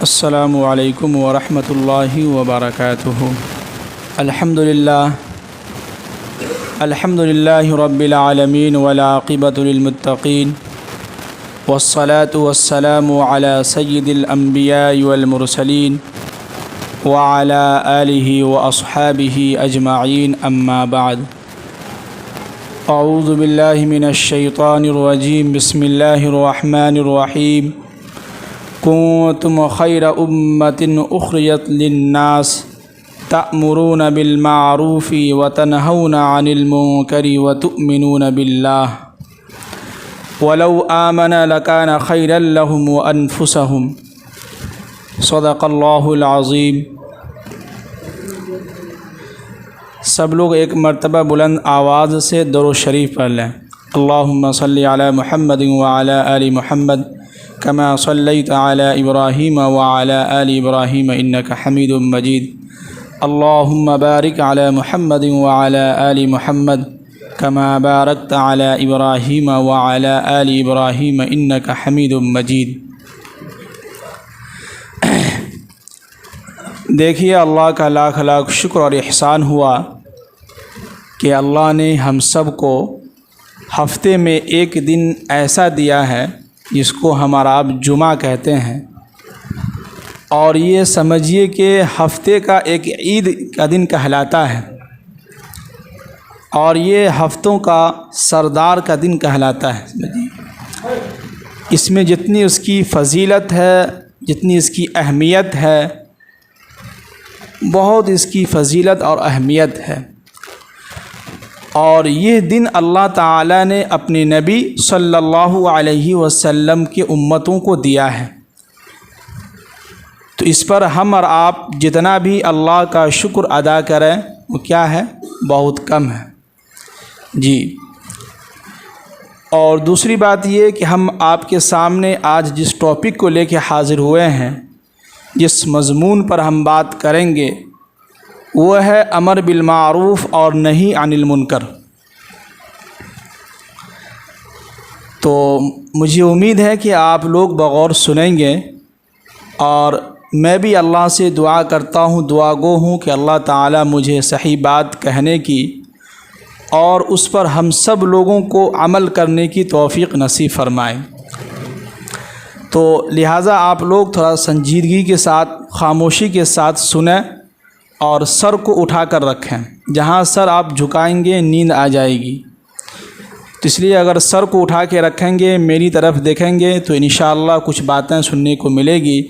السلام علیکم ورحمۃ اللہ وبرکاتہ۔ الحمد للہ رب العالمین والعاقبۃ للمتقین والصلاة والسلام علی سید الانبیاء والمرسلین وعلی آلہ واصحابہ اجمعین، اما بعد۔ اعوذ باللہ من الشیطان الرجیم، بسم اللہ الرحمن الرحیم۔ کنتم خیر امۃ اخرجت للناس تأمرون بالمعروف وتنہون عن المنکر وتؤمنون باللہ ولو آمن لکان خیرا لهم وانفسهم۔ صدق اللہ العظیم۔ سب لوگ ایک مرتبہ بلند آواز سے درود شریف پڑھ لیں۔ اللہم صلی علی محمد وعلی آل محمد کما صلیت علی ابراہیم وعلی آل ابراہیم انک حمید مجید۔ اللہم بارک علی محمد وعلی آل محمد کما بارکت علی ابراہیم وعلی آل ابراہیم انک حمید مجید۔ دیکھیے، اللہ کا لاکھ لاکھ شکر اور احسان ہوا کہ اللہ نے ہم سب کو ہفتے میں ایک دن ایسا دیا ہے جس کو ہمارا آپ جمعہ کہتے ہیں، اور یہ سمجھیے کہ ہفتے کا ایک عید کا دن کہلاتا ہے، اور یہ ہفتوں کا سردار کا دن کہلاتا ہے۔ اس میں جتنی اس کی فضیلت ہے، جتنی اس کی اہمیت ہے، بہت اس کی فضیلت اور اہمیت ہے، اور یہ دن اللہ تعالیٰ نے اپنے نبی صلی اللہ علیہ وسلم کے امتوں کو دیا ہے، تو اس پر ہم اور آپ جتنا بھی اللہ کا شکر ادا کریں وہ کیا ہے؟ بہت کم ہے جی۔ اور دوسری بات یہ کہ ہم آپ کے سامنے آج جس ٹاپک کو لے کے حاضر ہوئے ہیں، جس مضمون پر ہم بات کریں گے، وہ ہے امر بالمعروف اور نہی عن المنکر۔ تو مجھے امید ہے کہ آپ لوگ بغور سنیں گے، اور میں بھی اللہ سے دعا کرتا ہوں، دعا گو ہوں کہ اللہ تعالیٰ مجھے صحیح بات کہنے کی اور اس پر ہم سب لوگوں کو عمل کرنے کی توفیق نصیب فرمائے۔ تو لہٰذا آپ لوگ تھوڑا سنجیدگی کے ساتھ، خاموشی کے ساتھ سنیں اور سر کو اٹھا کر رکھیں۔ جہاں سر آپ جھکائیں گے نیند آ جائے گی، تو اس لیے اگر سر کو اٹھا کے رکھیں گے، میری طرف دیکھیں گے، تو انشاءاللہ کچھ باتیں سننے کو ملے گی،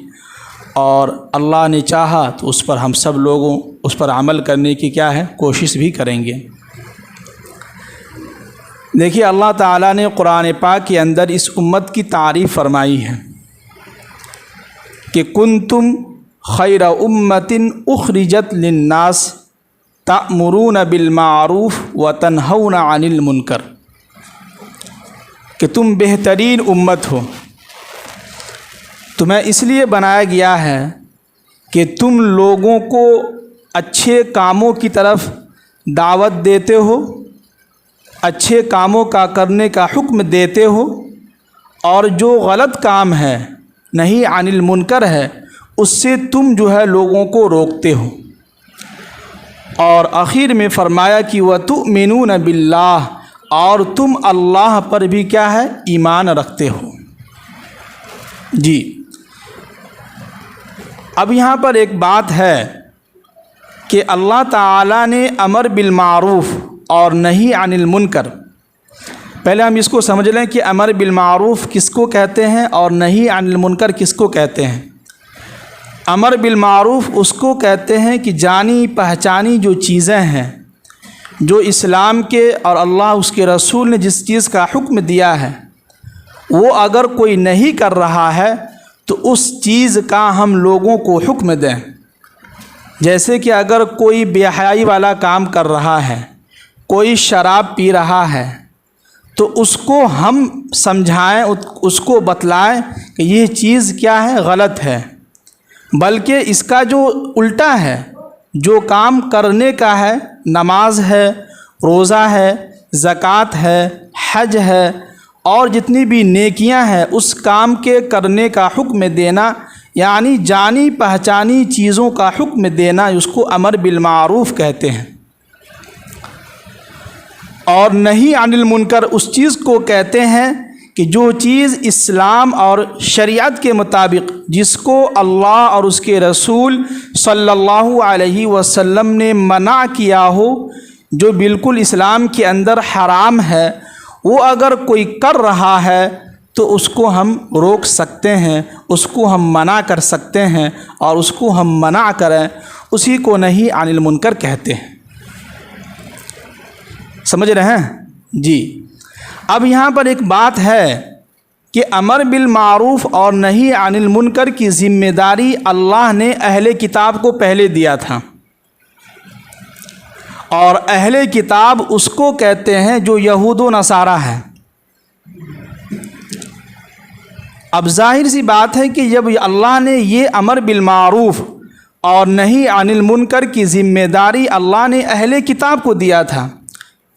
اور اللہ نے چاہا تو اس پر ہم سب لوگوں اس پر عمل کرنے کی کیا ہے؟ کوشش بھی کریں گے۔ دیکھیے، اللہ تعالیٰ نے قرآن پاک کے اندر اس امت کی تعریف فرمائی ہے کہ کنتم خیر امۃ اخرجت للناس تأمرون بالمعروف وتنہون عن المنکر، کہ تم بہترین امت ہو، تمہیں اس لیے بنایا گیا ہے کہ تم لوگوں کو اچھے کاموں کی طرف دعوت دیتے ہو، اچھے کاموں کا کرنے کا حکم دیتے ہو، اور جو غلط کام ہے، نہی عن المنکر ہے، اس سے تم جو ہے لوگوں کو روکتے ہو۔ اور آخر میں فرمایا کہ وَتُؤْمِنُونَ بِاللَّهِ، اور تم اللہ پر بھی کیا ہے؟ ایمان رکھتے ہو جی۔ اب یہاں پر ایک بات ہے کہ اللہ تعالیٰ نے امر بالمعروف اور نہی عن المنکر، پہلے ہم اس کو سمجھ لیں کہ امر بالمعروف کس کو کہتے ہیں اور نہی عن المنکر کس کو کہتے ہیں۔ امر بالمعروف اس کو کہتے ہیں کہ جانی پہچانی جو چیزیں ہیں، جو اسلام کے اور اللہ اس کے رسول نے جس چیز کا حکم دیا ہے، وہ اگر کوئی نہیں کر رہا ہے تو اس چیز کا ہم لوگوں کو حکم دیں۔ جیسے کہ اگر کوئی بے حیائی والا کام کر رہا ہے، کوئی شراب پی رہا ہے، تو اس کو ہم سمجھائیں، اس کو بتلائیں کہ یہ چیز کیا ہے؟ غلط ہے۔ بلکہ اس کا جو الٹا ہے، جو کام کرنے کا ہے، نماز ہے، روزہ ہے، زکوٰۃ ہے، حج ہے، اور جتنی بھی نیکیاں ہیں اس کام کے کرنے کا حکم دینا، یعنی جانی پہچانی چیزوں کا حکم دینا، اس کو امر بالمعروف کہتے ہیں۔ اور نہی عن المنکر اس چیز کو کہتے ہیں کہ جو چیز اسلام اور شریعت کے مطابق، جس کو اللہ اور اس کے رسول صلی اللہ علیہ وسلم نے منع کیا ہو، جو بالکل اسلام کے اندر حرام ہے، وہ اگر کوئی کر رہا ہے تو اس کو ہم روک سکتے ہیں، اس کو ہم منع کر سکتے ہیں، اور اس کو ہم منع کریں، اسی کو نہی عن المنکر کہتے ہیں۔ سمجھ رہے ہیں جی؟ اب یہاں پر ایک بات ہے کہ امر بالمعروف اور نہی عن المنکر کی ذمہ داری اللہ نے اہل کتاب کو پہلے دیا تھا، اور اہل کتاب اس کو کہتے ہیں جو یہود و نصارہ ہیں۔ اب ظاہر سی بات ہے کہ جب اللہ نے یہ امر بالمعروف اور نہی عن المنکر کی ذمہ داری اللہ نے اہل کتاب کو دیا تھا،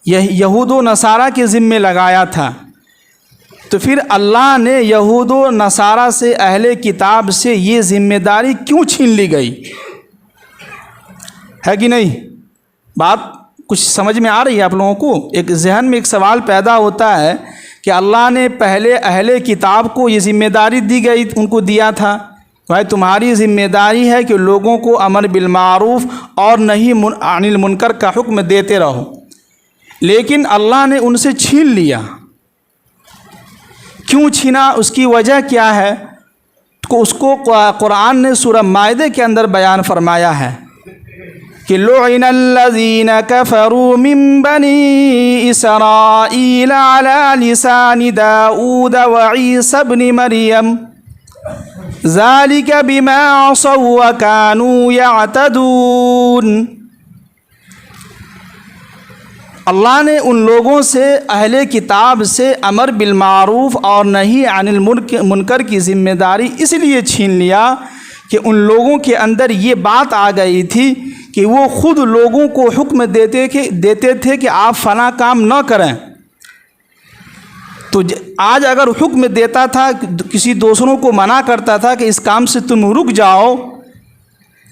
یہود و نصارہ کے ذمے لگایا تھا، تو پھر اللہ نے یہود و نصارہ سے، اہل کتاب سے یہ ذمہ داری کیوں چھین لی گئی؟ ہے کہ نہیں؟ بات کچھ سمجھ میں آ رہی ہے آپ لوگوں کو؟ ایک ذہن میں ایک سوال پیدا ہوتا ہے کہ اللہ نے پہلے اہل کتاب کو یہ ذمہ داری دی گئی، ان کو دیا تھا، بھائی تمہاری ذمہ داری ہے کہ لوگوں کو امر بالمعروف اور نہی عن المنکر کا حکم دیتے رہو، لیکن اللہ نے ان سے چھین لیا۔ کیوں چھینا؟ اس کی وجہ کیا ہے؟ اس کو قرآن نے سورہ مائدہ کے اندر بیان فرمایا ہے کہ لعن الذین کفروا من بنی اسرائیل علی لسان داؤد وعیسی ابن مریم ذالک بما عصوا وکانوا یعتدون۔ اللہ نے ان لوگوں سے، اہل کتاب سے امر بالمعروف اور نہی عن المنکر کی ذمہ داری اس لیے چھین لیا کہ ان لوگوں کے اندر یہ بات آ گئی تھی کہ وہ خود لوگوں کو حکم دیتے تھے کہ آپ فلاں کام نہ کریں۔ تو آج اگر حکم دیتا تھا، کسی دوسروں کو منع کرتا تھا کہ اس کام سے تم رک جاؤ،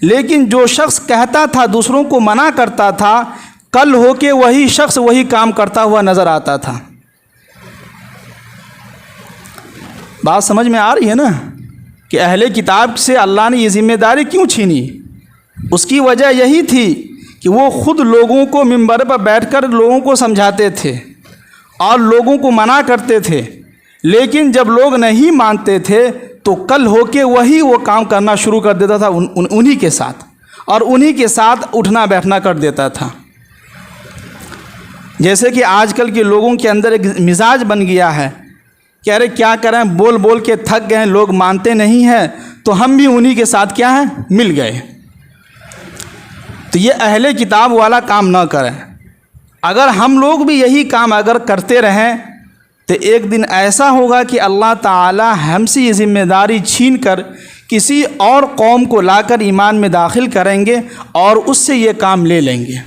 لیکن جو شخص کہتا تھا، دوسروں کو منع کرتا تھا، کل ہو کے وہی شخص وہی کام کرتا ہوا نظر آتا تھا۔ بات سمجھ میں آ رہی ہے نا کہ اہل کتاب سے اللہ نے یہ ذمہ داری کیوں چھینی؟ اس کی وجہ یہی تھی کہ وہ خود لوگوں کو ممبر پر بیٹھ کر لوگوں کو سمجھاتے تھے اور لوگوں کو منع کرتے تھے، لیکن جب لوگ نہیں مانتے تھے تو کل ہو کے وہی وہ کام کرنا شروع کر دیتا تھا انہی کے ساتھ، اور انہی کے ساتھ اٹھنا بیٹھنا کر دیتا تھا۔ جیسے کہ آج کل کے لوگوں کے اندر ایک مزاج بن گیا ہے کہ ارے کیا کریں، بول بول کے تھک گئے، لوگ مانتے نہیں ہیں تو ہم بھی انہی کے ساتھ کیا ہیں، مل گئے۔ تو یہ اہل کتاب والا کام نہ کریں۔ اگر ہم لوگ بھی یہی کام اگر کرتے رہیں تو ایک دن ایسا ہوگا کہ اللہ تعالی ہم سے یہ ذمہ داری چھین کر کسی اور قوم کو لا کر ایمان میں داخل کریں گے اور اس سے یہ کام لے لیں گے۔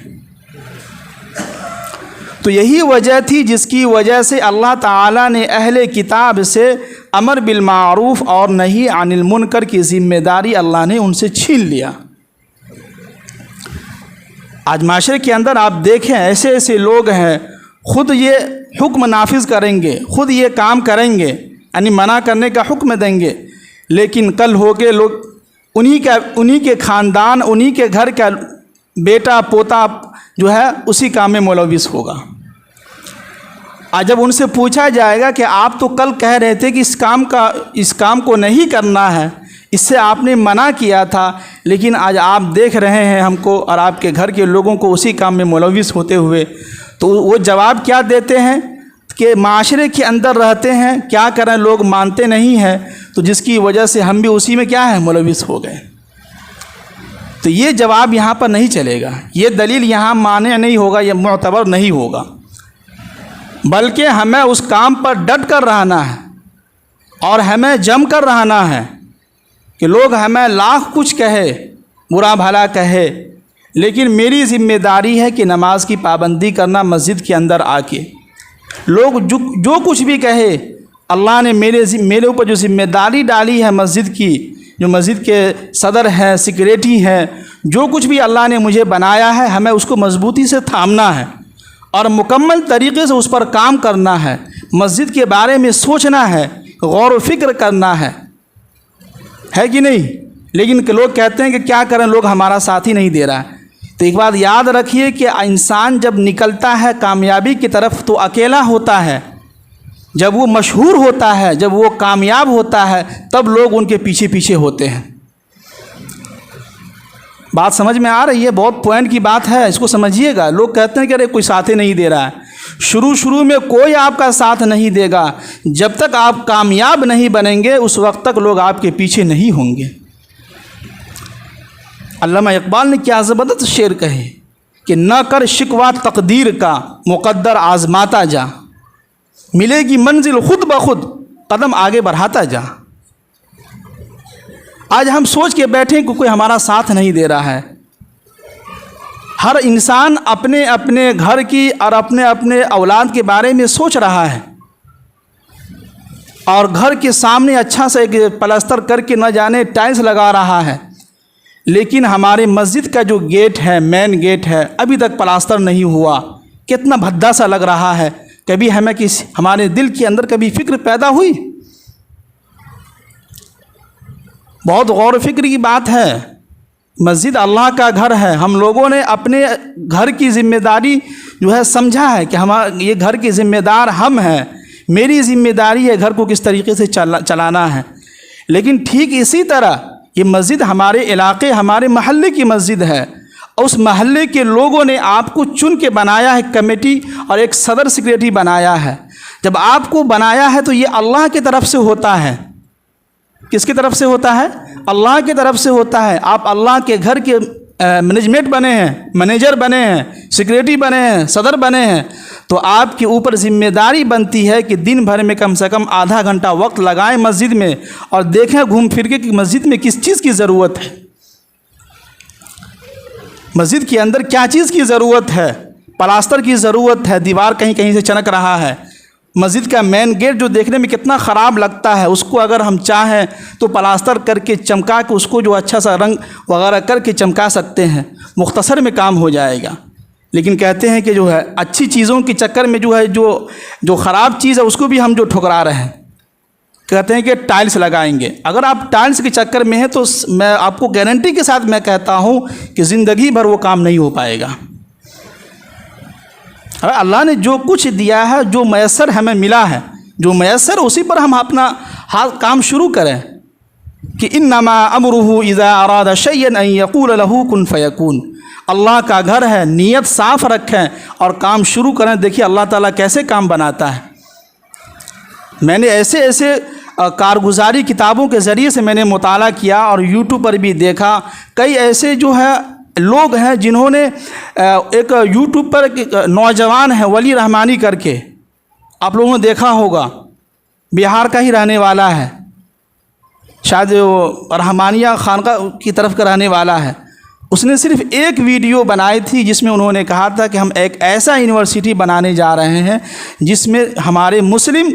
تو یہی وجہ تھی جس کی وجہ سے اللہ تعالیٰ نے اہل کتاب سے امر بالمعروف اور نہی عن المنکر کی ذمہ داری اللہ نے ان سے چھین لیا۔ آج معاشرے کے اندر آپ دیکھیں ایسے ایسے لوگ ہیں، خود یہ حکم نافذ کریں گے، خود یہ کام کریں گے، یعنی منع کرنے کا حکم دیں گے، لیکن کل ہو کے لوگ انہی کے خاندان، انہی کے گھر کا بیٹا پوتا جو ہے اسی کام میں ملوث ہوگا۔ آج جب ان سے پوچھا جائے گا کہ آپ تو کل کہہ رہے تھے کہ اس کام کو نہیں کرنا ہے، اس سے آپ نے منع کیا تھا، لیکن آج آپ دیکھ رہے ہیں ہم کو اور آپ کے گھر کے لوگوں کو اسی کام میں ملوث ہوتے ہوئے، تو وہ جواب کیا دیتے ہیں کہ معاشرے کے اندر رہتے ہیں، کیا کریں، لوگ مانتے نہیں ہیں، تو جس کی وجہ سے ہم بھی اسی میں کیا ہے، ملوث ہو گئے۔ تو یہ جواب یہاں پر نہیں چلے گا، یہ دلیل یہاں مانع نہیں ہوگا، یہ معتبر نہیں ہوگا، بلکہ ہمیں اس کام پر ڈٹ کر رہنا ہے اور ہمیں جم کر رہنا ہے کہ لوگ ہمیں لاکھ کچھ کہے، برا بھلا کہے، لیکن میری ذمہ داری ہے کہ نماز کی پابندی کرنا مسجد کے اندر آ کے۔ لوگ جو کچھ بھی کہے، اللہ نے میرے اوپر جو ذمہ داری ڈالی ہے مسجد کی جو مسجد کے صدر ہیں، سیکریٹری ہیں، جو کچھ بھی اللہ نے مجھے بنایا ہے، ہمیں اس کو مضبوطی سے تھامنا ہے اور مکمل طریقے سے اس پر کام کرنا ہے، مسجد کے بارے میں سوچنا ہے، غور و فکر کرنا ہے کہ نہیں؟ لیکن لوگ کہتے ہیں کہ کیا کریں، لوگ ہمارا ساتھ ہی نہیں دے رہا ہے۔ تو ایک بات یاد رکھیے کہ انسان جب نکلتا ہے کامیابی کی طرف تو اکیلا ہوتا ہے، جب وہ مشہور ہوتا ہے، جب وہ کامیاب ہوتا ہے، تب لوگ ان کے پیچھے پیچھے ہوتے ہیں۔ بات سمجھ میں آ رہی ہے؟ بہت پوائنٹ کی بات ہے، اس کو سمجھیے گا۔ لوگ کہتے ہیں کہ ارے کوئی ساتھ ہی نہیں دے رہا ہے۔ شروع میں کوئی آپ کا ساتھ نہیں دے گا، جب تک آپ کامیاب نہیں بنیں گے اس وقت تک لوگ آپ کے پیچھے نہیں ہوں گے۔ علامہ اقبال نے کیا زبردست شعر کہے کہ نہ کر شکوہ تقدیر کا، مقدر آزماتا جا، ملے گی منزل خود بخود، قدم آگے بڑھاتا جا۔ آج ہم سوچ کے بیٹھیں کہ کوئی ہمارا ساتھ نہیں دے رہا ہے۔ ہر انسان اپنے اپنے گھر کی اور اپنے اپنے اولاد کے بارے میں سوچ رہا ہے، اور گھر کے سامنے اچھا سے ایک پلستر کر کے نہ جانے ٹائلس لگا رہا ہے، لیکن ہمارے مسجد کا جو گیٹ ہے، مین گیٹ ہے، ابھی تک پلاسٹر نہیں ہوا، کتنا بھدا سا لگ رہا ہے۔ کبھی ہمیں ہمارے دل کے اندر کبھی فکر پیدا ہوئی؟ بہت غور و فکر کی بات ہے۔ مسجد اللہ کا گھر ہے، ہم لوگوں نے اپنے گھر کی ذمہ داری جو ہے سمجھا ہے کہ یہ گھر کی ذمہ دار ہم ہیں، میری ذمہ داری ہے گھر کو کس طریقے سے چلانا ہے۔ لیکن ٹھیک اسی طرح یہ مسجد ہمارے علاقے، ہمارے محلے کی مسجد ہے، اس محلے کے لوگوں نے آپ کو چن کے بنایا ہے، کمیٹی اور ایک صدر سیکریٹری بنایا ہے۔ جب آپ کو بنایا ہے تو یہ اللہ کی طرف سے ہوتا ہے۔ کس کی طرف سے ہوتا ہے؟ اللہ کی طرف سے ہوتا ہے۔ آپ اللہ کے گھر کے مینجمنٹ بنے ہیں، مینیجر بنے ہیں، سیکریٹری بنے ہیں، صدر بنے ہیں، تو آپ کے اوپر ذمہ داری بنتی ہے کہ دن بھر میں کم سے کم آدھا گھنٹہ وقت لگائیں مسجد میں اور دیکھیں گھوم پھر کے کہ مسجد میں کس چیز کی ضرورت ہے، مسجد کے اندر کیا چیز کی ضرورت ہے۔ پلاسٹر کی ضرورت ہے، دیوار کہیں کہیں سے چنک رہا ہے، مسجد کا مین گیٹ جو دیکھنے میں کتنا خراب لگتا ہے، اس کو اگر ہم چاہیں تو پلاسٹر کر کے چمکا کے اس کو جو اچھا سا رنگ وغیرہ کر کے چمکا سکتے ہیں، مختصر میں کام ہو جائے گا۔ لیکن کہتے ہیں کہ جو ہے اچھی چیزوں کے چکر میں جو ہے جو خراب چیز ہے اس کو بھی ہم جو ٹھکرا رہے ہیں، کہتے ہیں کہ ٹائلس لگائیں گے۔ اگر آپ ٹائلس کے چکر میں ہیں تو میں آپ کو گارنٹی کے ساتھ میں کہتا ہوں کہ زندگی بھر وہ کام نہیں ہو پائے گا۔ اللہ نے جو کچھ دیا ہے، جو میسر ہمیں ملا ہے، جو میسر اسی پر ہم اپنا کام شروع کریں کہ انما امرہ اذا اراد شیئا ان یقول له کن فیکون۔ اللہ کا گھر ہے، نیت صاف رکھیں اور کام شروع کریں۔ دیکھیے اللہ تعالیٰ کیسے کام بناتا ہے۔ میں نے ایسے کارگزاری کتابوں کے ذریعے سے میں نے مطالعہ کیا اور یوٹیوب پر بھی دیکھا، کئی ایسے جو ہے لوگ ہیں جنہوں نے ایک یوٹیوب پر ایک نوجوان ہے ولی رحمانی کر کے، آپ لوگوں نے دیکھا ہوگا، بہار کا ہی رہنے والا ہے، شاید وہ رحمانیہ خانقاہ کی طرف کا رہنے والا ہے۔ اس نے صرف ایک ویڈیو بنائی تھی جس میں انہوں نے کہا تھا کہ ہم ایک ایسا یونیورسٹی بنانے جا رہے ہیں جس میں ہمارے مسلم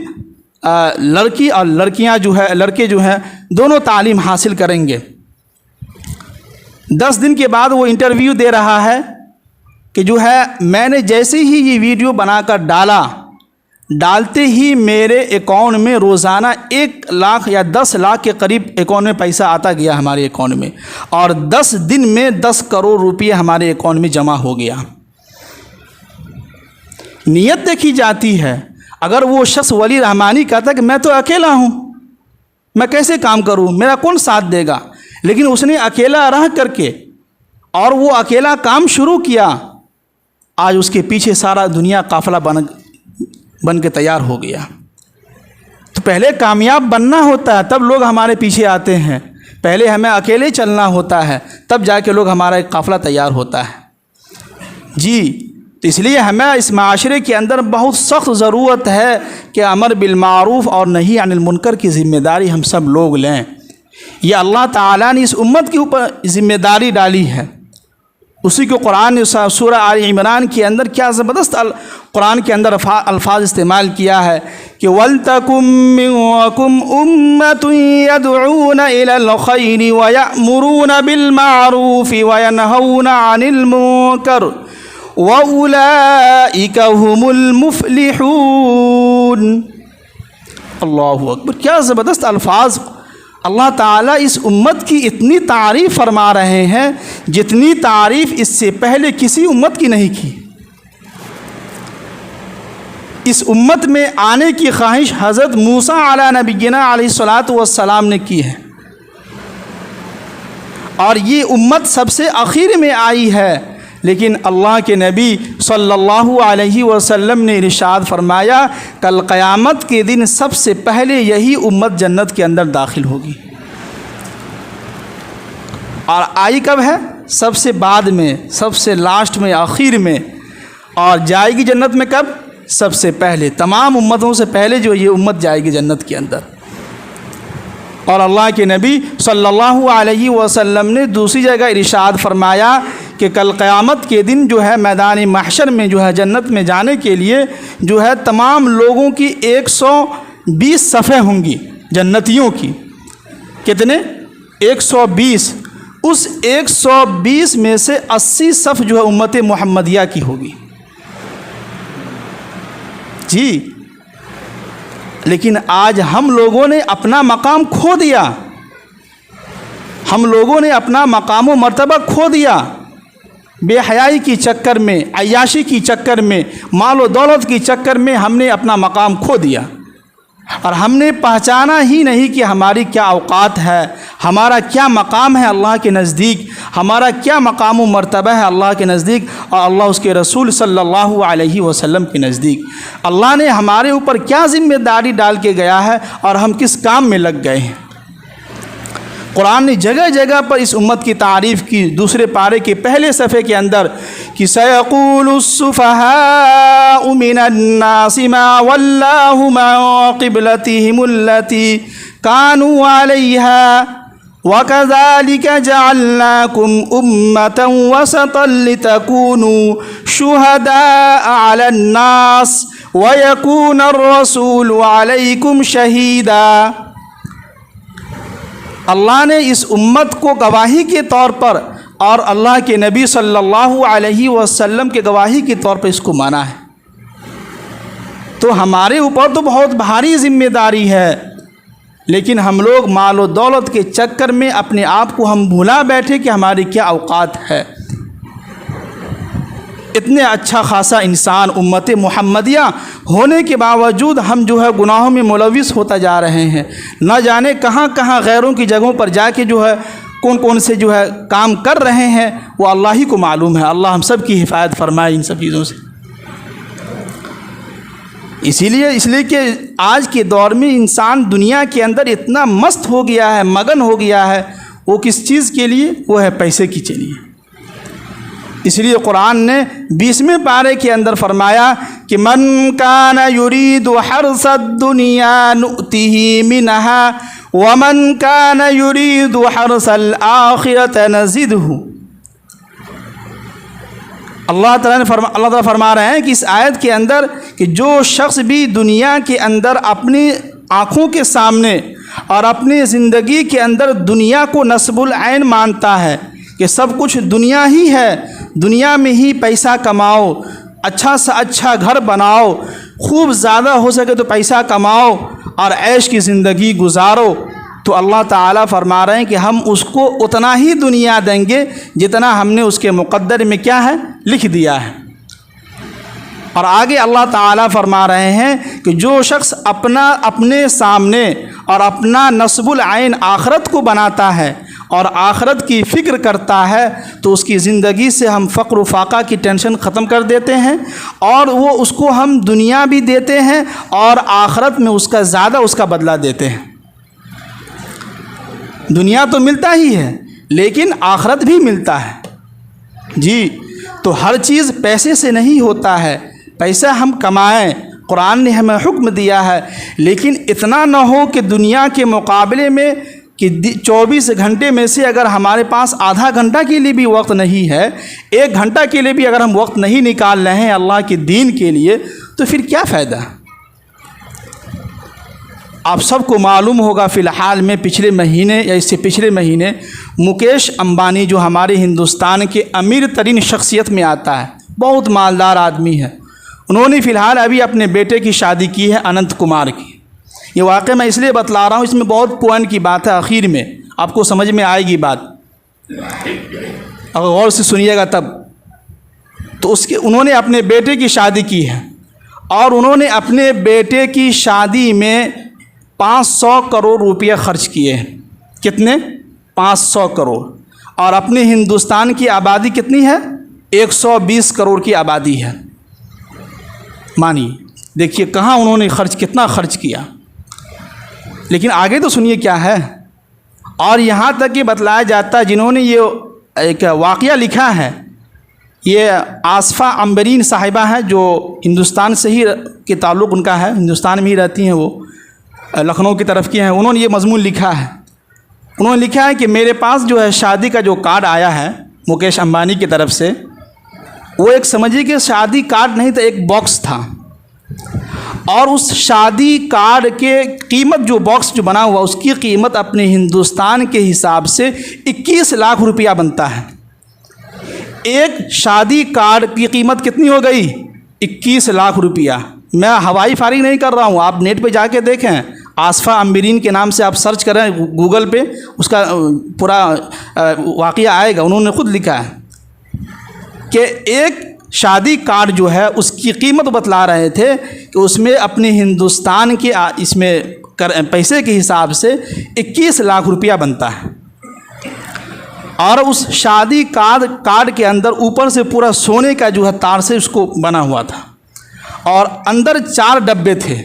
لڑکی اور لڑکے جو ہیں دونوں تعلیم حاصل کریں گے۔ 10 دن کے بعد وہ انٹرویو دے رہا ہے کہ جو ہے میں نے جیسے ہی یہ ویڈیو بنا کر ڈالتے ہی میرے اکاؤنٹ میں روزانہ 1 لاکھ یا 10 لاکھ کے قریب اکاؤنٹ میں پیسہ آتا گیا ہمارے اکاؤنٹ میں، اور 10 دن میں 10 کروڑ روپے ہمارے اکاؤنٹ میں جمع ہو گیا۔ نیت دیکھی جاتی ہے۔ اگر وہ شخص ولی رحمانی کہتا ہے کہ میں تو اکیلا ہوں، میں کیسے کام کروں، میرا کون ساتھ دے گا، لیکن اس نے اکیلا رہ کر کے اور وہ اکیلا کام شروع کیا، آج اس کے پیچھے سارا دنیا قافلہ بن کے تیار ہو گیا۔ تو پہلے کامیاب بننا ہوتا ہے تب لوگ ہمارے پیچھے آتے ہیں، پہلے ہمیں اکیلے چلنا ہوتا ہے تب جا کے لوگ ہمارا ایک قافلہ تیار ہوتا ہے۔ جی تو اس لیے ہمیں اس معاشرے کے اندر بہت سخت ضرورت ہے کہ امر بالمعروف اور نہی عن المنکر کی ذمہ داری ہم سب لوگ لیں۔ یہ اللہ تعالیٰ نے اس امت کے اوپر ذمہ داری ڈالی ہے۔ اسی کو قرآن نے سورہ آل عمران کے اندر کیا زبردست قرآن کے اندر الفاظ استعمال کیا ہے کہ وَلْتَكُمْ مِنْكُمْ أُمَّةٌ يَدْعُونَ إِلَى الْخَيْرِ وَيَأْمُرُونَ بِالْمَعْرُوفِ وَيَنْهَوْنَ عَنِ الْمُنكَرِ وَأُولَئِكَ هُمُ الْمُفْلِحُونَ۔ اللہ اکبر، کیا زبردست الفاظ! اللہ تعالیٰ اس امت کی اتنی تعریف فرما رہے ہیں جتنی تعریف اس سے پہلے کسی امت کی نہیں کی۔ اس امت میں آنے کی خواہش حضرت موسیٰ علیہ نبینا علیہ الصلاۃ والسلام نے کی ہے، اور یہ امت سب سے آخر میں آئی ہے، لیکن اللہ کے نبی صلی اللہ علیہ وسلم نے ارشاد فرمایا کل قیامت کے دن سب سے پہلے یہی امت جنت کے اندر داخل ہوگی، اور آئی کب ہے؟ سب سے بعد میں، سب سے لاسٹ میں، آخر میں، اور جائے گی جنت میں کب؟ سب سے پہلے، تمام امتوں سے پہلے جو یہ امت جائے گی جنت کے اندر۔ اور اللہ کے نبی صلی اللہ علیہ وسلم نے دوسری جگہ ارشاد فرمایا کہ کل قیامت کے دن جو ہے میدان محشر میں جو ہے جنت میں جانے کے لیے جو ہے تمام لوگوں کی 120 صفیں ہوں گی جنتیوں کی۔ کتنے؟ 120۔ اس 120 میں سے 80 صف جو ہے امت محمدیہ کی ہوگی۔ جی، لیکن آج ہم لوگوں نے اپنا مقام کھو دیا، ہم لوگوں نے اپنا مقام و مرتبہ کھو دیا، بے حیائی کی چکر میں، عیاشی کی چکر میں، مال و دولت کی چکر میں ہم نے اپنا مقام کھو دیا، اور ہم نے پہچانا ہی نہیں کہ ہماری کیا اوقات ہے، ہمارا کیا مقام ہے اللہ کے نزدیک، ہمارا کیا مقام و مرتبہ ہے اللہ کے نزدیک اور اللہ اس کے رسول صلی اللہ علیہ وسلم کے نزدیک۔ اللہ نے ہمارے اوپر کیا ذمہ داری ڈال کے گیا ہے اور ہم کس کام میں لگ گئے ہیں۔ قرآن نے جگہ جگہ پر اس امت کی تعریف کی۔ دوسرے پارے کے پہلے صفحے کے اندر کہ سَيَقُولُ السُّفَهَاءُ مِنَ النَّاسِ مَا وَلَّاهُمْ عَن قِبْلَتِهِمُ الَّتِي كَانُوا عَلَيْهَا وَكَذَلِكَ جَعَلْنَاكُمْ أُمَّةً وَسَطًا لِتَكُونُوا شُهَدَاءَ عَلَى النَّاسِ وَيَكُونَ الرَّسُولُ عَلَيْكُمْ شَهِيدًا۔ اللہ نے اس امت کو گواہی کے طور پر اور اللہ کے نبی صلی اللہ علیہ وسلم کے گواہی کے طور پر اس کو مانا ہے۔ تو ہمارے اوپر تو بہت بھاری ذمہ داری ہے، لیکن ہم لوگ مال و دولت کے چکر میں اپنے آپ کو ہم بھلا بیٹھے کہ ہماری کیا اوقات ہے۔ اتنے اچھا خاصا انسان امت محمدیہ ہونے کے باوجود ہم جو ہے گناہوں میں ملوث ہوتا جا رہے ہیں، نہ جانے کہاں کہاں غیروں کی جگہوں پر جا کے جو ہے کون کون سے جو ہے کام کر رہے ہیں، وہ اللہ ہی کو معلوم ہے۔ اللہ ہم سب کی حفاظت فرمائے ان سب چیزوں سے۔ اس لیے کہ آج کے دور میں انسان دنیا کے اندر اتنا مست ہو گیا ہے، مگن ہو گیا ہے، وہ کس چیز کے لیے؟ وہ ہے پیسے کی چلیے۔ اس لیے قرآن نے 20ویں پارے کے اندر فرمایا کہ من کان یرید حرث الدنیا نؤتہ منہا ومن کان یرید حرث الآخرۃ نزدہ۔ اللہ تعالیٰ فرما رہے ہیں کہ اس آیت کے اندر کہ جو شخص بھی دنیا کے اندر اپنی آنکھوں کے سامنے اور اپنی زندگی کے اندر دنیا کو نصب العین مانتا ہے کہ سب کچھ دنیا ہی ہے، دنیا میں ہی پیسہ کماؤ، اچھا سا اچھا گھر بناؤ، خوب زیادہ ہو سکے تو پیسہ کماؤ اور عیش کی زندگی گزارو، تو اللہ تعالیٰ فرما رہے ہیں کہ ہم اس کو اتنا ہی دنیا دیں گے جتنا ہم نے اس کے مقدر میں کیا ہے؟ لکھ دیا ہے۔ اور آگے اللہ تعالیٰ فرما رہے ہیں کہ جو شخص اپنے سامنے اور اپنا نصب العین آخرت کو بناتا ہے اور آخرت کی فکر کرتا ہے تو اس کی زندگی سے ہم فقر و فاقہ کی ٹینشن ختم کر دیتے ہیں، اور وہ اس کو ہم دنیا بھی دیتے ہیں اور آخرت میں اس کا زیادہ اس کا بدلہ دیتے ہیں۔ دنیا تو ملتا ہی ہے لیکن آخرت بھی ملتا ہے۔ جی، تو ہر چیز پیسے سے نہیں ہوتا ہے، پیسہ ہم کمائیں، قرآن نے ہمیں حکم دیا ہے، لیکن اتنا نہ ہو کہ دنیا کے مقابلے میں کہ 24 گھنٹے میں سے اگر ہمارے پاس آدھا گھنٹہ کے لیے بھی وقت نہیں ہے، 1 گھنٹہ کے لیے بھی اگر ہم وقت نہیں نکال رہے ہیں اللہ کے دین کے لیے، تو پھر کیا فائدہ؟ آپ سب کو معلوم ہوگا فی الحال میں پچھلے مہینے یا اس سے پچھلے مہینے مکیش امبانی جو ہمارے ہندوستان کے امیر ترین شخصیت میں آتا ہے، بہت مالدار آدمی ہے، انہوں نے فی الحال ابھی اپنے بیٹے کی شادی کی ہے اننت کمار کی۔ یہ واقعہ میں اس لیے بتلا رہا ہوں، اس میں بہت پوائنٹ کی بات ہے، آخر میں آپ کو سمجھ میں آئے گی بات، اگر غور سے سنیے گا تب۔ تو انہوں نے اپنے بیٹے کی شادی کی ہے، اور انہوں نے اپنے بیٹے کی شادی میں 500 کروڑ روپیہ خرچ کیے ہیں۔ کتنے؟ 500 کروڑ۔ اور اپنے ہندوستان کی آبادی کتنی ہے؟ 120 کروڑ کی آبادی ہے۔ مانیے، دیکھیے کہاں انہوں نے کتنا خرچ کیا۔ لیکن آگے تو سنیے کیا ہے۔ اور یہاں تک کہ بتلایا جاتا ہے، جنہوں نے یہ ایک واقعہ لکھا ہے، یہ آصفہ امبرین صاحبہ ہیں، جو ہندوستان سے ہی کے تعلق ان کا ہے، ہندوستان میں ہی رہتی ہیں، وہ لکھنؤ کی طرف کی ہیں۔ انہوں نے یہ مضمون لکھا ہے، انہوں نے لکھا ہے کہ میرے پاس جو ہے شادی کا جو کارڈ آیا ہے مکیش امبانی کی طرف سے، وہ ایک سمجھیے کہ شادی کارڈ نہیں تھا، ایک باکس تھا، اور اس شادی کارڈ کے قیمت، جو باکس جو بنا ہوا، اس کی قیمت اپنے ہندوستان کے حساب سے 21 لاکھ روپیہ بنتا ہے۔ ایک شادی کارڈ کی قیمت کتنی ہو گئی؟ 21 لاکھ روپیہ۔ میں ہوائی فارغ نہیں کر رہا ہوں، آپ نیٹ پہ جا کے دیکھیں، آصفہ امبرین کے نام سے آپ سرچ کریں گوگل پہ، اس کا پورا واقعہ آئے گا۔ انہوں نے خود لکھا ہے کہ ایک شادی کارڈ جو ہے اس کی قیمت بتلا رہے تھے کہ اس میں اپنے ہندوستان کے اس میں پیسے کے حساب سے 21 لاکھ روپیہ بنتا ہے، اور اس شادی کارڈ کے اندر اوپر سے پورا سونے کا جو ہے تار سے اس کو بنا ہوا تھا، اور اندر 4 ڈبے تھے۔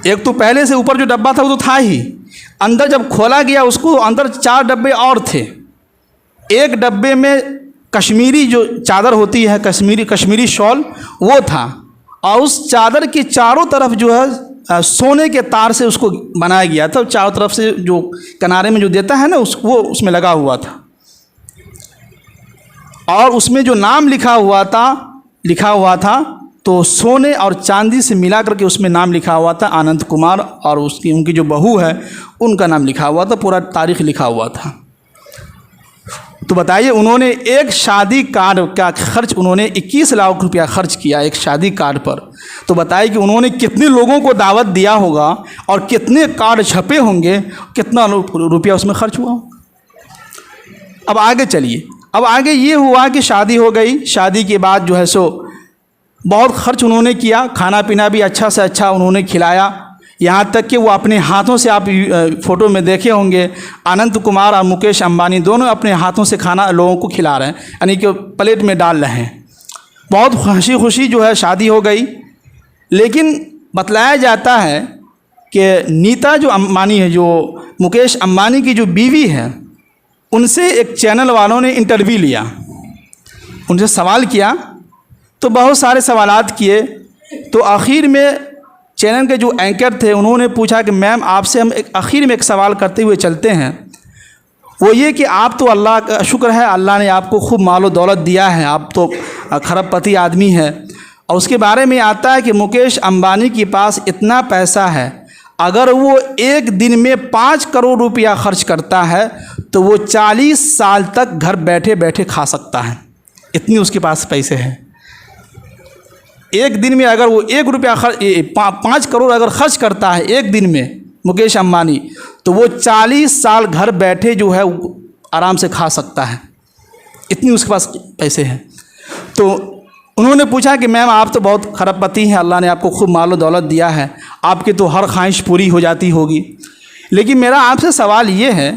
ایک تو پہلے سے اوپر جو ڈبہ تھا وہ تو تھا ہی، اندر جب کھولا گیا اس کو، اندر 4 ڈبے اور تھے۔ ایک ڈبے میں کشمیری جو چادر ہوتی ہے، کشمیری شال، وہ تھا، اور اس چادر کے چاروں طرف جو ہے سونے کے تار سے اس کو بنایا گیا تھا، چاروں طرف سے جو کنارے میں جو دیتا ہے نا، وہ اس میں لگا ہوا تھا، اور اس میں جو نام لکھا ہوا تھا تو سونے اور چاندی سے ملا کر کے اس میں نام لکھا ہوا تھا اننت کمار، اور ان کی جو بہو ہے ان کا نام لکھا ہوا تھا، پورا تاریخ لکھا ہوا تھا۔ تو بتائیے، انہوں نے ایک شادی کارڈ کا خرچ، انہوں نے 21 لاکھ روپیہ خرچ کیا ایک شادی کارڈ پر، تو بتائیے کہ انہوں نے کتنے لوگوں کو دعوت دیا ہوگا، اور کتنے کارڈ چھپے ہوں گے، کتنا روپیہ اس میں خرچ ہوا ہوگا۔ اب آگے چلیے، اب آگے یہ ہوا کہ شادی ہو گئی، شادی کے بعد جو ہے سو بہت خرچ انہوں نے کیا، کھانا پینا بھی اچھا سے اچھا انہوں نے کھلایا، یہاں تک کہ وہ اپنے ہاتھوں سے، آپ فوٹو میں دیکھے ہوں گے، اننت کمار اور مکیش امبانی دونوں اپنے ہاتھوں سے کھانا لوگوں کو کھلا رہے ہیں، یعنی کہ پلیٹ میں ڈال رہے ہیں۔ بہت خوشی جو ہے شادی ہو گئی، لیکن بتلایا جاتا ہے کہ نیتا جو امبانی ہے، جو مکیش امبانی کی جو بیوی ہے، ان سے ایک چینل والوں نے انٹرویو لیا، ان سے سوال کیا، تو بہت سارے سوالات کیے، تو آخر میں چینل کے جو اینکر تھے انہوں نے پوچھا کہ میم آپ سے ہم آخر میں ایک سوال کرتے ہوئے چلتے ہیں، وہ یہ کہ آپ تو اللہ کا شکر ہے، اللہ نے آپ کو خوب مال و دولت دیا ہے، آپ تو کھرب پتی آدمی ہے، اور اس کے بارے میں آتا ہے کہ مکیش امبانی کے پاس اتنا پیسہ ہے، اگر وہ ایک دن میں 5 کروڑ روپیہ خرچ کرتا ہے تو وہ 40 سال تک گھر بیٹھے بیٹھے کھا سکتا ہے، اتنی اس کے پاس پیسے ہیں۔ ایک دن میں اگر وہ 1 روپیہ 5 کروڑ اگر خرچ کرتا ہے ایک دن میں مکیش امبانی، تو وہ 40 سال گھر بیٹھے جو ہے آرام سے کھا سکتا ہے، اتنی اس کے پاس پیسے ہیں۔ تو انہوں نے پوچھا کہ میم آپ تو بہت کھرب پتی ہیں، اللہ نے آپ کو خوب مال و دولت دیا ہے، آپ کی تو ہر خواہش پوری ہو جاتی ہوگی، لیکن میرا آپ سے سوال یہ ہے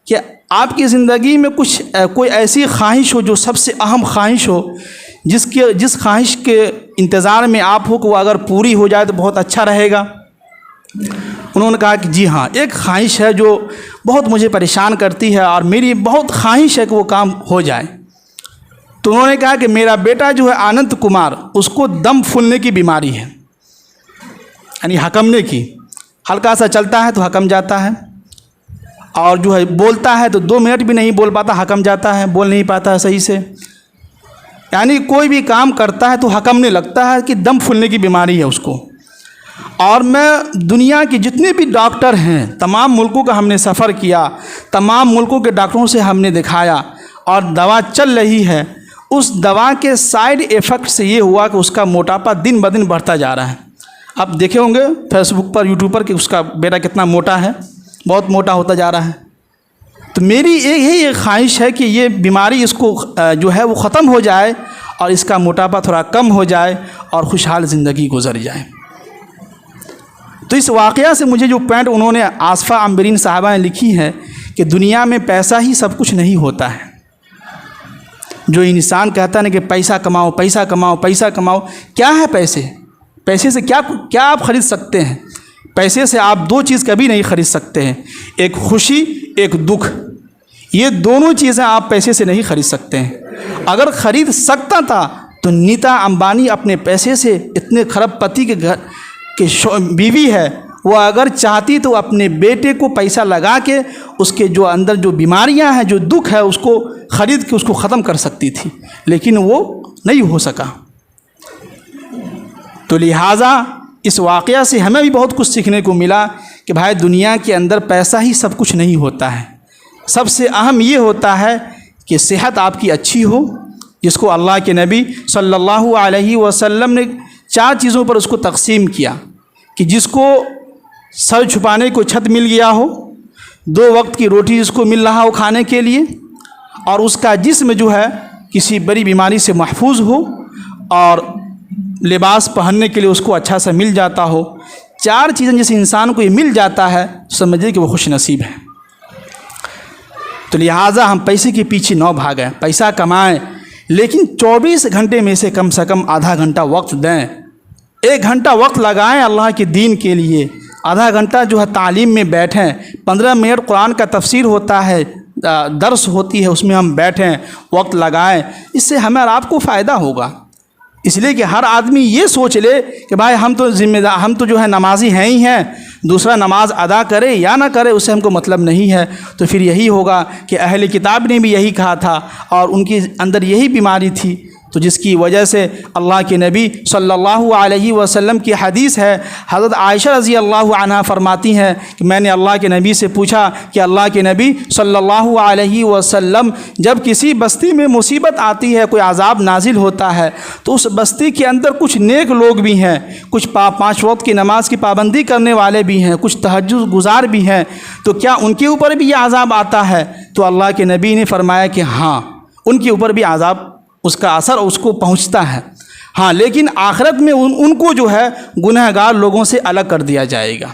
کہ آپ کی زندگی میں کوئی ایسی خواہش ہو جو سب سے اہم خواہش ہو، جس خواہش کے انتظار میں آپ ہو کہ وہ اگر پوری ہو جائے تو بہت اچھا رہے گا؟ انہوں نے کہا کہ جی ہاں، ایک خواہش ہے جو بہت مجھے پریشان کرتی ہے، اور میری بہت خواہش ہے کہ وہ کام ہو جائے۔ تو انہوں نے کہا کہ میرا بیٹا جو ہے اننت کمار، اس کو دم پھولنے کی بیماری ہے، یعنی حکمنے کی، ہلکا سا چلتا ہے تو حکم جاتا ہے، اور جو ہے بولتا ہے تو 2 منٹ بھی نہیں بول پاتا، حکم جاتا ہے، بول نہیں پاتا ہے صحیح سے. یعنی کوئی بھی کام کرتا ہے تو حکمنے لگتا ہے کہ دم پھولنے کی بیماری ہے اس کو. اور میں دنیا کے جتنے بھی ڈاکٹر ہیں تمام ملکوں کا ہم نے سفر کیا، تمام ملکوں کے ڈاکٹروں سے ہم نے دکھایا، اور دوا چل رہی ہے. اس دوا کے سائیڈ ایفیکٹ سے یہ ہوا کہ اس کا موٹاپا دن بدن بڑھتا جا رہا ہے. آپ دیکھے ہوں گے فیس بک پر، یوٹیوب پر کہ اس کا بیٹا کتنا موٹا ہے، بہت موٹا ہوتا جا رہا ہے. تو میری یہی ایک خواہش ہے کہ یہ بیماری اس کو جو ہے وہ ختم ہو جائے اور اس کا موٹاپا تھوڑا کم ہو جائے اور خوشحال زندگی گزر جائے. تو اس واقعہ سے مجھے جو پوائنٹ انہوں نے آصفہ عامرین صاحبہ نے لکھی ہے کہ دنیا میں پیسہ ہی سب کچھ نہیں ہوتا ہے. جو انسان کہتا ہے نا کہ پیسہ کماؤ پیسہ کماؤ پیسہ کماؤ، کیا ہے پیسے؟ پیسے سے کیا آپ خرید سکتے ہیں؟ پیسے سے آپ 2 چیز کبھی نہیں خرید سکتے ہیں، ایک خوشی ایک دکھ. یہ دونوں چیزیں آپ پیسے سے نہیں خرید سکتے ہیں. اگر خرید سکتا تھا تو نیتا امبانی اپنے پیسے سے اتنے کھرب پتی کے گھر کے بیوی ہے، وہ اگر چاہتی تو اپنے بیٹے کو پیسہ لگا کے اس کے جو اندر جو بیماریاں ہیں، جو دکھ ہے، اس کو خرید کے اس کو ختم کر سکتی تھی، لیکن وہ نہیں ہو سکا. تو لہٰذا اس واقعہ سے ہمیں بھی بہت کچھ سیکھنے کو ملا کہ بھائی دنیا کے اندر پیسہ ہی سب کچھ نہیں ہوتا ہے. سب سے اہم یہ ہوتا ہے کہ صحت آپ کی اچھی ہو، جس کو اللہ کے نبی صلی اللہ علیہ وسلم نے 4 چیزوں پر اس کو تقسیم کیا کہ جس کو سر چھپانے کو چھت مل گیا ہو، 2 وقت کی روٹی جس کو مل رہا ہو کھانے کے لیے، اور اس کا جسم جو ہے کسی بڑی بیماری سے محفوظ ہو، اور لباس پہننے کے لیے اس کو اچھا سا مل جاتا ہو. 4 چیزیں جس انسان کو یہ مل جاتا ہے سمجھے کہ وہ خوش نصیب ہے. تو لہٰذا ہم پیسے کے پیچھے نہ بھاگیں، پیسہ کمائیں، لیکن 24 گھنٹے میں سے کم آدھا گھنٹہ وقت دیں. 1 گھنٹہ وقت لگائیں اللہ کے دین کے لیے، آدھا گھنٹہ جو ہے تعلیم میں بیٹھیں، 15 منٹ قرآن کا تفسیر ہوتا ہے، درس ہوتی ہے، اس میں ہم بیٹھیں، وقت لگائیں. اس سے ہمیں اور آپ کو فائدہ ہوگا. اس لیے کہ ہر آدمی یہ سوچ لے کہ بھائی ہم تو ذمہ دار، ہم تو جو ہے نمازی ہیں ہی ہیں، دوسرا نماز ادا کرے یا نہ کرے اس سے ہم کو مطلب نہیں ہے. تو پھر یہی ہوگا کہ اہل کتاب نے بھی یہی کہا تھا اور ان کی اندر یہی بیماری تھی. تو جس کی وجہ سے اللہ کے نبی صلی اللہ علیہ وسلم کی حدیث ہے، حضرت عائشہ رضی اللہ عنہا فرماتی ہیں کہ میں نے اللہ کے نبی سے پوچھا کہ اللہ کے نبی صلی اللہ علیہ وسلم جب کسی بستی میں مصیبت آتی ہے، کوئی عذاب نازل ہوتا ہے، تو اس بستی کے اندر کچھ نیک لوگ بھی ہیں، کچھ 5 وقت کی نماز کی پابندی کرنے والے بھی ہیں، کچھ تہجد گزار بھی ہیں، تو کیا ان کے اوپر بھی یہ عذاب آتا ہے؟ تو اللہ کے نبی نے فرمایا کہ ہاں، ان کے اوپر بھی عذاب، اس کا اثر اس کو پہنچتا ہے. ہاں، لیکن آخرت میں ان کو جو ہے گنہگار لوگوں سے الگ کر دیا جائے گا.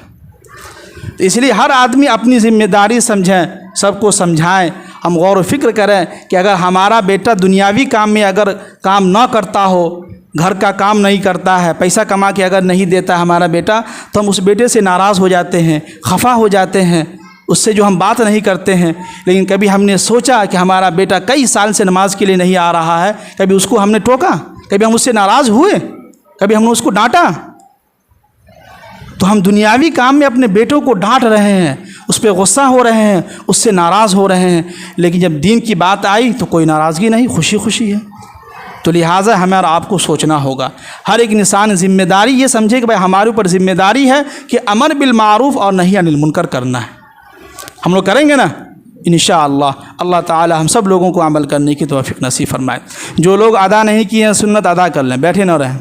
تو اس لیے ہر آدمی اپنی ذمہ داری سمجھیں، سب کو سمجھائیں. ہم غور و فکر کریں کہ اگر ہمارا بیٹا دنیاوی کام میں اگر کام نہ کرتا ہو، گھر کا کام نہیں کرتا ہے، پیسہ کما کے اگر نہیں دیتا ہمارا بیٹا، تو ہم اس بیٹے سے ناراض ہو جاتے ہیں، خفا ہو جاتے ہیں، اس سے جو ہم بات نہیں کرتے ہیں. لیکن کبھی ہم نے سوچا کہ ہمارا بیٹا کئی سال سے نماز کے لیے نہیں آ رہا ہے، کبھی اس کو ہم نے ٹوکا، کبھی ہم اس سے ناراض ہوئے، کبھی ہم نے اس کو ڈانٹا؟ تو ہم دنیاوی کام میں اپنے بیٹوں کو ڈانٹ رہے ہیں، اس پہ غصہ ہو رہے ہیں، اس سے ناراض ہو رہے ہیں، لیکن جب دین کی بات آئی تو کوئی ناراضگی نہیں، خوشی خوشی ہے. تو لہٰذا ہمیں اور آپ کو سوچنا ہوگا. ہر ایک انسان ذمہ داری یہ سمجھے کہ بھائی ہمارے اوپر ذمہ داری ہے کہ امر بالمعروف اور نہی عن المنکر کرنا ہے. ہم لوگ کریں گے نا انشاءاللہ. اللہ تعالی ہم سب لوگوں کو عمل کرنے کی توفیق نصیب فرمائے. جو لوگ ادا نہیں کیے ہیں سنت ادا کر لیں، بیٹھے نہ رہیں.